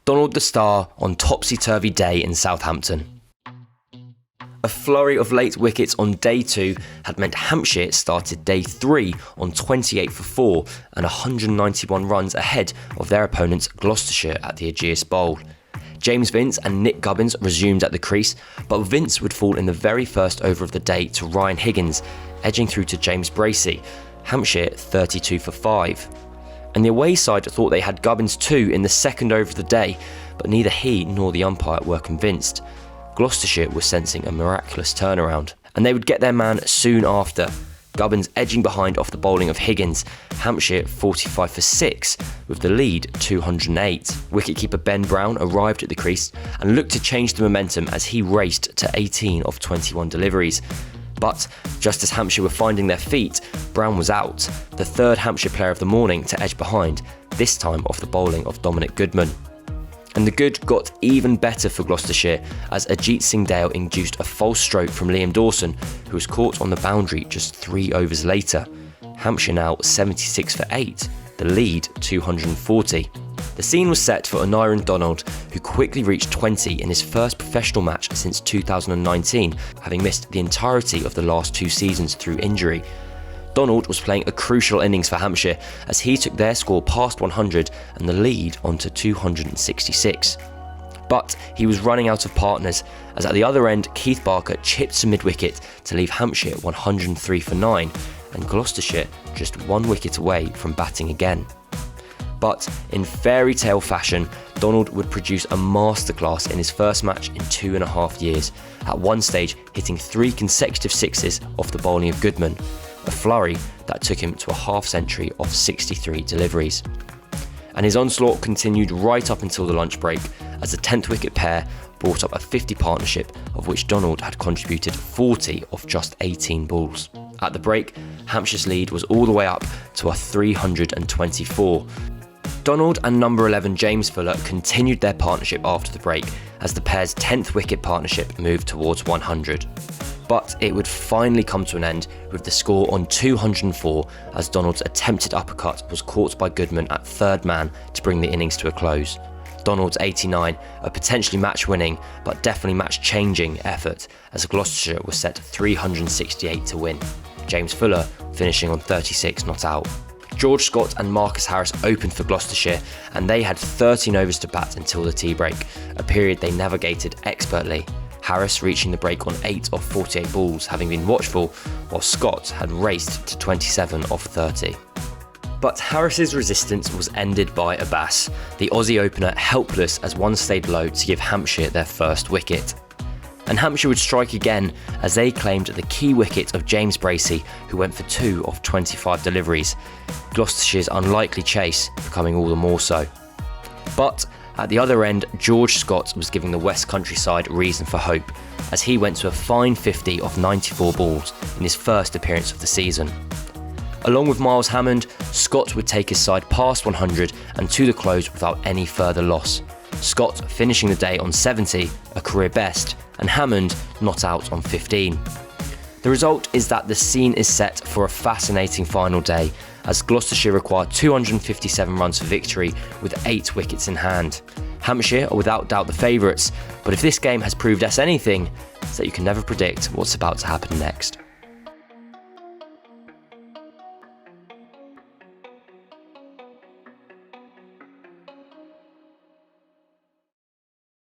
Donald the Star on topsy-turvy day in Southampton. A flurry of late wickets on day 2 had meant Hampshire started day 3 on 28 for 4 and 191 runs ahead of their opponents Gloucestershire at the Ageas Bowl. James Vince and Nick Gubbins resumed at the crease, but Vince would fall in the very first over of the day to Ryan Higgins, edging through to James Bracey, Hampshire 32 for 5. And the away side thought they had Gubbins too in the second over of the day, but neither he nor the umpire were convinced. Gloucestershire was sensing a miraculous turnaround, and they would get their man soon after. Gubbins edging behind off the bowling of Higgins, Hampshire 45 for 6, with the lead 208. Wicketkeeper Ben Brown arrived at the crease and looked to change the momentum as he raced to 18 of 21 deliveries. But just as Hampshire were finding their feet, Brown was out, the third Hampshire player of the morning to edge behind, this time off the bowling of Dominic Goodman. And the good got even better for Gloucestershire as Ajit Singh Dale induced a false stroke from Liam Dawson, who was caught on the boundary just 3 overs later. Hampshire now 76 for 8, the lead 240. The scene was set for Aniran Donald, who quickly reached 20 in his first professional match since 2019, having missed the entirety of the last 2 seasons through injury. Donald was playing a crucial innings for Hampshire as he took their score past 100 and the lead onto 266. But he was running out of partners, as at the other end Keith Barker chipped to mid-wicket to leave Hampshire 103 for 9 and Gloucestershire just 1 wicket away from batting again. But in fairy tale fashion, Donald would produce a masterclass in his first match in 2.5 years, at one stage hitting 3 consecutive sixes off the bowling of Goodman, a flurry that took him to a half-century of 63 deliveries. And his onslaught continued right up until the lunch break, as the 10th wicket pair brought up a 50 partnership, of which Donald had contributed 40 of just 18 balls. At the break, Hampshire's lead was all the way up to a 324. Donald and number 11 James Fuller continued their partnership after the break, as the pair's 10th wicket partnership moved towards 100. But it would finally come to an end with the score on 204 as Donald's attempted uppercut was caught by Goodman at third man to bring the innings to a close. Donald's 89, a potentially match-winning but definitely match-changing effort, as Gloucestershire was set 368 to win. James Fuller finishing on 36 not out. George Scott and Marcus Harris opened for Gloucestershire, and they had 13 overs to bat until the tea break, a period they navigated expertly. Harris reaching the break on 8 of 48 balls, having been watchful, while Scott had raced to 27 of 30. But Harris's resistance was ended by Abbas, the Aussie opener helpless as one stayed low to give Hampshire their first wicket. And Hampshire would strike again as they claimed the key wicket of James Bracey, who went for 2 of 25 deliveries, Gloucestershire's unlikely chase becoming all the more so. But at the other end, George Scott was giving the West Country side reason for hope, as he went to a fine 50 of 94 balls in his first appearance of the season. Along with Miles Hammond, Scott would take his side past 100 and to the close without any further loss. Scott finishing the day on 70, a career best, and Hammond not out on 15. The result is that the scene is set for a fascinating final day, as Gloucestershire require 257 runs for victory with 8 wickets in hand. Hampshire are without doubt the favourites, but if this game has proved us anything, it's that you can never predict what's about to happen next.